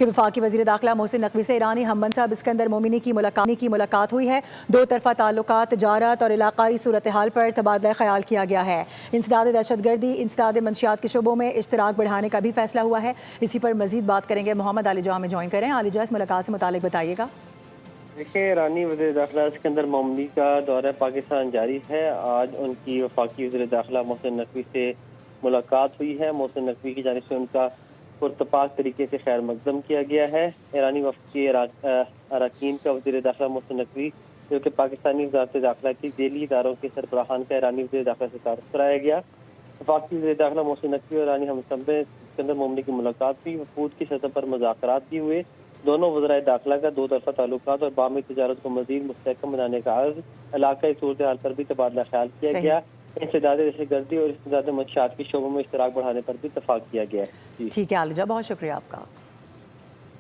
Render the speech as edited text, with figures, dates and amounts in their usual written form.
کہ وفاقی وزیر داخلہ محسن نقوی سے ایرانی ہم منصب اسکندر مومنی کی ملاقات ہوئی ہے۔ دو طرفہ تعلقات، تجارت اور علاقائی صورتحال پر تبادلہ خیال کیا گیا ہے۔ انسداد دہشت گردی، انسداد منشیات کے شعبوں میں اشتراک بڑھانے کا بھی فیصلہ ہوا ہے۔ اسی پر مزید بات کریں گے، محمد علی جہاں میں جوائن کریں۔ علی جہاں، اس ملاقات سے متعلق بتائیے گا۔ دیکھیں، ایرانی وزیر داخلہ اسکندر مومنی کا دورہ پاکستان جاری ہے۔ آج ان کی وفاقی وزیر داخلہ محسن نقوی سے ملاقات ہوئی ہے۔ محسن نقوی کی جانب سے ان کا پرتپاک طریقے سے خیر مقدم کیا گیا ہے۔ ایرانی وفد کے اراکین کا وزیر داخلہ محسن نقوی، جو کہ پاکستانی وزارت داخلہ کی ذیلی اداروں کے سربراہان کا ایرانی وزیر داخلہ سے تعارف کرایا گیا۔ وفاقی وزیر داخلہ محسن نقوی اور ایرانی ہمسفر اسکندر مومنی کی ملاقات ہوئی۔ وفود کی سطح پر مذاکرات بھی ہوئے۔ دونوں وزرائے داخلہ کا دو طرفہ تعلقات اور باہمی تجارت کو مزید مستحکم بنانے کا عرض، علاقائی صورتحال پر بھی تبادلہ خیال کیا گیا۔ انسداد دہشت گردی اور انسداد منشیات کے شعبوں میں اشتراک بڑھانے پر بھی اتفاق کیا گیا ہے۔ ٹھیک ہے علی جہاں، بہت شکریہ آپ کا۔